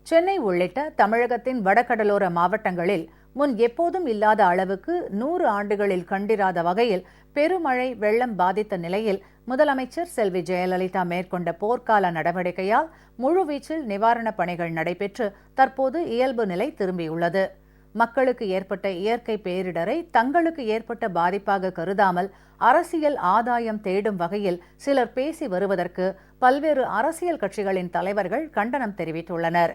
சென்னை உள்ளிட்ட தமிழகத்தின் வடகடலோர மாவட்டங்களில் முன் எப்போதும் இல்லாத அளவுக்கு 100 ஆண்டுகளில் கண்டிராத வகையில் பெருமழை வெள்ளம் பாதித்த நிலையில் முதலமைச்சர் செல்வி ஜெயலலிதா மேற்கொண்ட போர்க்கால நடவடிக்கையால் முழுவீச்சில் நிவாரணப் பணிகள் நடைபெற்று தற்போது இயல்பு நிலை திரும்பியுள்ளது. மக்களுக்கு ஏற்பட்ட இயற்கை பேரிடரை தங்களுக்கு ஏற்பட்ட பாதிப்பாக கருதாமல் அரசியல் ஆதாயம் தேடும் வகையில் சிலர் பேசி வருவதற்கு பல்வேறு அரசியல் கட்சிகளின் தலைவர்கள் கண்டனம் தெரிவித்துள்ளனர்.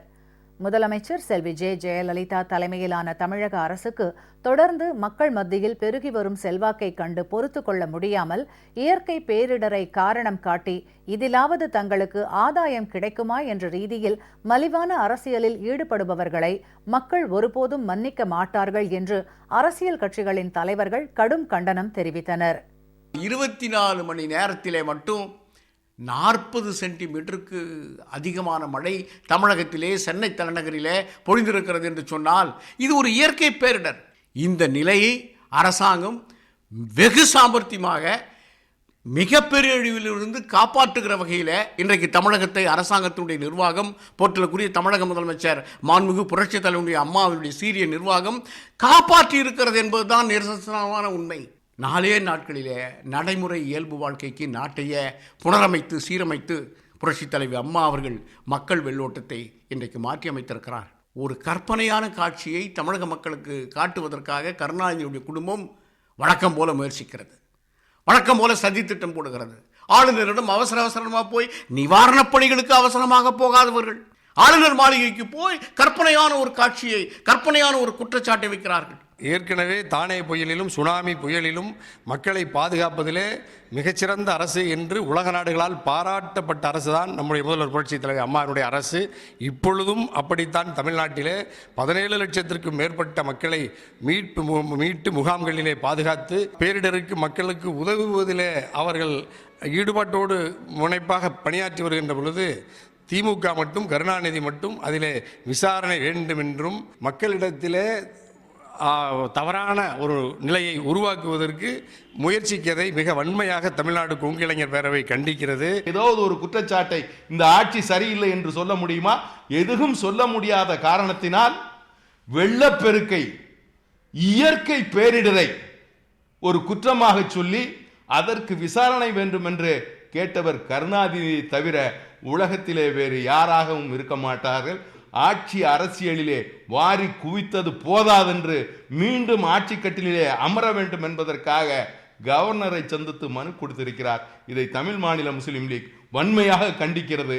முதலமைச்சர் செல்வி ஜெயலலிதா தலைமையிலான தமிழக அரசுக்கு தொடர்ந்து மக்கள் மத்தியில் பெருகி வரும் செல்வாக்கை கண்டு பொறுத்து கொள்ள முடியாமல் இயற்கை பேரிடரை காரணம் காட்டி இதிலாவது தங்களுக்கு ஆதாயம் கிடைக்குமா என்ற ரீதியில் மலிவான அரசியலில் ஈடுபடுபவர்களை மக்கள் ஒருபோதும் மன்னிக்க மாட்டார்கள் என்று அரசியல் கட்சிகளின் தலைவர்கள் கடும் கண்டனம் தெரிவித்தனர். 24 மணி நேரத்திலே மட்டும் 40 சென்டிமீட்டருக்கு அதிகமான மழை தமிழகத்திலே சென்னை தலைநகரிலே பொழிந்திருக்கிறது என்று சொன்னால் இது ஒரு இயற்கை பேரிடர். இந்த நிலையை அரசாங்கம் வெகு சாமர்த்தியமாக மிகப்பெரிய அழிவிலிருந்து காப்பாற்றுகிற வகையில் இன்றைக்கு தமிழகத்தை அரசாங்கத்தினுடைய நிர்வாகம் போற்றக்கூடிய தமிழக முதலமைச்சர் மாண்புமிகு புரட்சித் தலைவருடைய அம்மாவுடைய சீரிய நிர்வாகம் காப்பாற்றி இருக்கிறது என்பதுதான் நிதர்சனமான உண்மை. 4 நாட்களிலே நடைமுறை இயல்பு வாழ்க்கைக்கு நாட்டையே புனரமைத்து சீரமைத்து புரட்சித் தலைவி அம்மா அவர்கள் மக்கள் வெள்ளோட்டத்தை இன்றைக்கு மாற்றி அமைத்திருக்கிறார். ஒரு கற்பனையான காட்சியை தமிழக மக்களுக்கு காட்டுவதற்காக கருணாநிதியுடைய குடும்பம் வழக்கம் போல முயற்சிக்கிறது, வழக்கம் போல சதி திட்டம் போடுகிறது. ஆளுநரிடம் அவசரமாக போய் நிவாரணப் பணிகளுக்கு அவசரமாக போகாதவர்கள் ஆளுநர் மாளிகைக்கு போய் கற்பனையான ஒரு காட்சியை, கற்பனையான ஒரு குற்றச்சாட்டை வைக்கிறார்கள். ஏற்கனவே தானே புயலிலும் சுனாமி புயலிலும் மக்களை பாதுகாப்பதிலே மிகச்சிறந்த அரசு என்று உலக நாடுகளால் பாராட்டப்பட்ட அரசு தான் நம்முடைய முதல்வர் புரட்சித் தலைவர் அம்மாவுடைய அரசு. இப்பொழுதும் அப்படித்தான் தமிழ்நாட்டிலே 17 லட்சத்திற்கும் மேற்பட்ட மக்களை மீட்டு முகாம்களிலே பாதுகாத்து பேரிடருக்கு மக்களுக்கு உதவுவதிலே அவர்கள் ஈடுபாட்டோடு முனைப்பாக பணியாற்றி வருகின்ற பொழுது திமுக மட்டும், கருணாநிதி மட்டும் அதிலே விசாரணை வேண்டும் என்றும் மக்களிடத்திலே தவறான ஒரு நிலையை உருவாக்குவதற்கு முயற்சிக்கதை மிக வன்மையாக தமிழ்நாடு கொங்கு இளைஞர் பேரவை கண்டிக்கிறது. ஏதாவது ஒரு குற்றச்சாட்டை இந்த ஆட்சி சரியில்லை என்று சொல்ல முடியுமா? எதுவும் சொல்ல முடியாத காரணத்தினால் வெள்ளப்பெருக்கை, இயற்கை பேரிடரை ஒரு குற்றமாக சொல்லி அதற்கு விசாரணை வேண்டும் என்று கேட்டவர் கருணாநிதியை தவிர உலகத்திலே வேறு யாராகவும் இருக்க மாட்டார்கள். ஆட்சி அரசியலிலே வாரி குவித்தது போதாதென்று மீண்டும் ஆட்சி கட்டிலே அமர வேண்டும் என்பதற்காக கவர்னரை சந்தித்து மனு கொடுத்திருக்கிறார். இதை தமிழ் மாநில முஸ்லிம் லீக் வன்மையாக கண்டிக்கிறது.